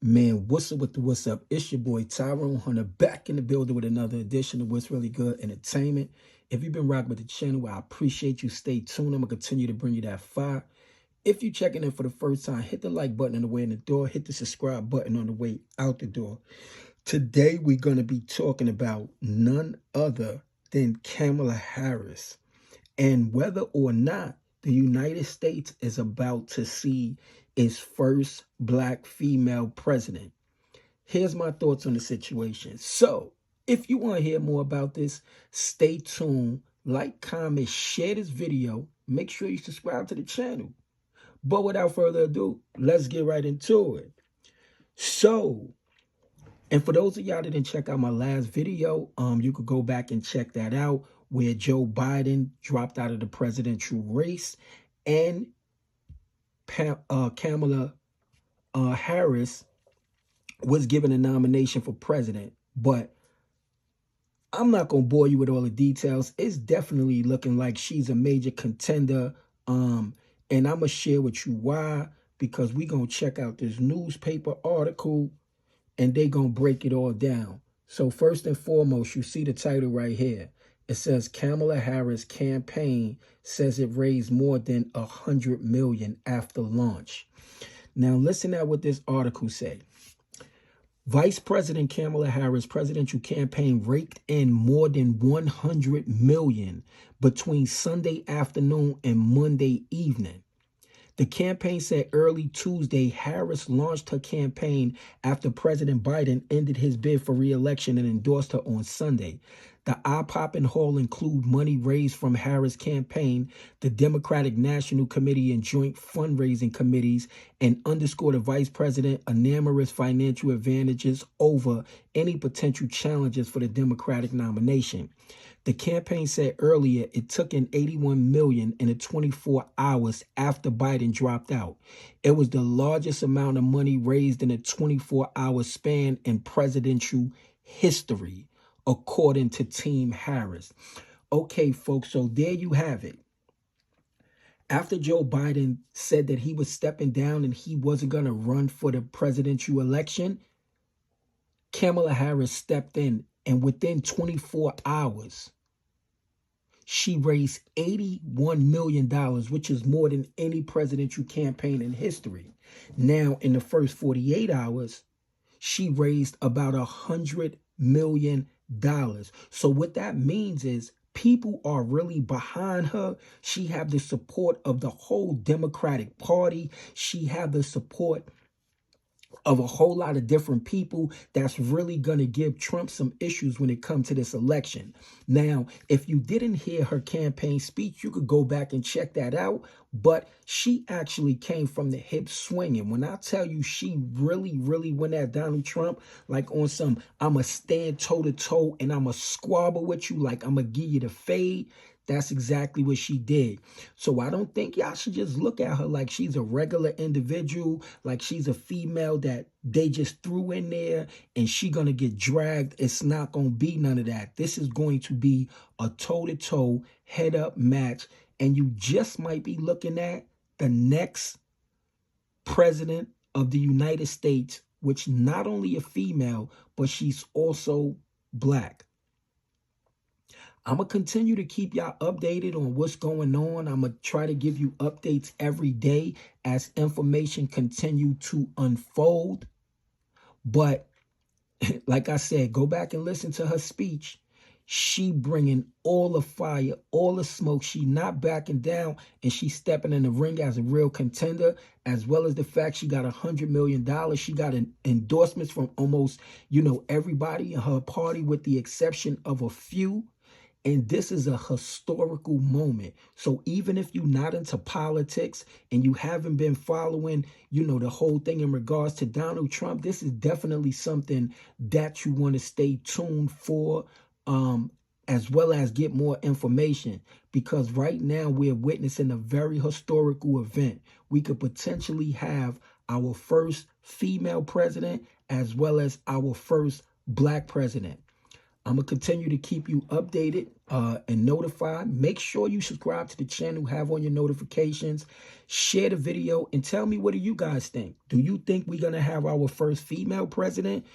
Man, what's up with the what's up? It's your boy Tyrone Hunter back in the building with another edition of What's Really Good Entertainment. If you've been rocking with the channel, I appreciate you. Stay tuned. I'm going to continue to bring you that fire. If you're checking in for the first time, hit the like button on the way in the door. Hit the subscribe button on the way out the door. Today, we're going to be talking about none other than Kamala Harris and whether or not the United States is about to see its first black female president. Here's my thoughts on the situation. So, if you want to hear more about this, stay tuned, like, comment, share this video, make sure you subscribe to the channel. But without further ado, let's get right into it. So, and for those of y'all that didn't check out my last video, you could go back and check that out, where Joe Biden dropped out of the presidential race and Kamala Harris was given a nomination for president. But I'm not going to bore you with all the details. It's definitely looking like she's a major contender. And I'm going to share with you why, because we're going to check out this newspaper article and they're going to break it all down. So first and foremost, you see the title right here. It says Kamala Harris campaign says it raised more than $100 million after launch. Now listen at what this article say. Vice President Kamala Harris' presidential campaign raked in more than $100 million between Sunday afternoon and Monday evening. The campaign said early Tuesday Harris launched her campaign after President Biden ended his bid for re-election and endorsed her on Sunday. The eye-popping haul include money raised from Harris' campaign, the Democratic National Committee and joint fundraising committees, and underscore the vice president enormous financial advantages over any potential challenges for the Democratic nomination. The campaign said earlier it took in $81 million in the 24 hours after Biden dropped out. It was the largest amount of money raised in a 24-hour span in presidential history, according to Team Harris. Okay, folks, so there you have it. After Joe Biden said that he was stepping down and he wasn't going to run for the presidential election, Kamala Harris stepped in, and within 24 hours, she raised $81 million, which is more than any presidential campaign in history. Now, in the first 48 hours, she raised about $100 million. So what that means is people are really behind her. She have the support of the whole Democratic Party. She have the support of a whole lot of different people that's really going to give Trump some issues when it comes to this election. Now, if you didn't hear her campaign speech, you could go back and check that out. But she actually came from the hip swinging. When I tell you she really went at Donald Trump, like on some, I'm going to stand toe-to-toe and I'm going to squabble with you, like I'm going to give you the fade. That's exactly what she did. So I don't think y'all should just look at her like she's a regular individual, like she's a female that they just threw in there and she going to get dragged. It's not going to be none of that. This is going to be a toe-to-toe, head-up match, and you just might be looking at the next president of the United States, which not only a female, but she's also black. I'm going to continue to keep y'all updated on what's going on. I'm going to try to give you updates every day as information continue to unfold. But like I said, go back and listen to her speech. She bringing all the fire, all the smoke. She not backing down, and she stepping in the ring as a real contender, as well as the fact she got $100 million. She got endorsements from almost, everybody in her party with the exception of a few. And this is a historical moment. So even if you're not into politics and you haven't been following, the whole thing in regards to Donald Trump, this is definitely something that you want to stay tuned for, as well as get more information. Because right now we're witnessing a very historical event. We could potentially have our first female president as well as our first black president. I'm going to continue to keep you updated and notified. Make sure you subscribe to the channel, have on your notifications, share the video, and tell me, what do you guys think? Do you think we're going to have our first female president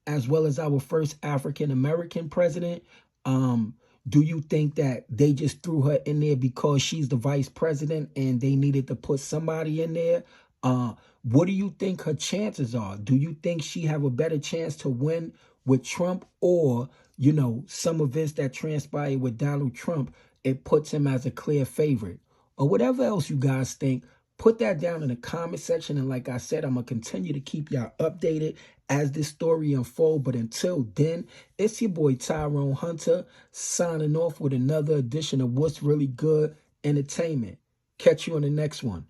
as well as our first African-American president? Do you think that they just threw her in there because she's the vice president and they needed to put somebody in there? What do you think her chances are? Do you think she have a better chance to win with Trump, or, you know, some events that transpired with Donald Trump, it puts him as a clear favorite? Or whatever else you guys think, put that down in the comment section. And like I said, I'm going to continue to keep y'all updated as this story unfolds. But until then, it's your boy Tyrone Hunter signing off with another edition of What's Really Good Entertainment. Catch you on the next one.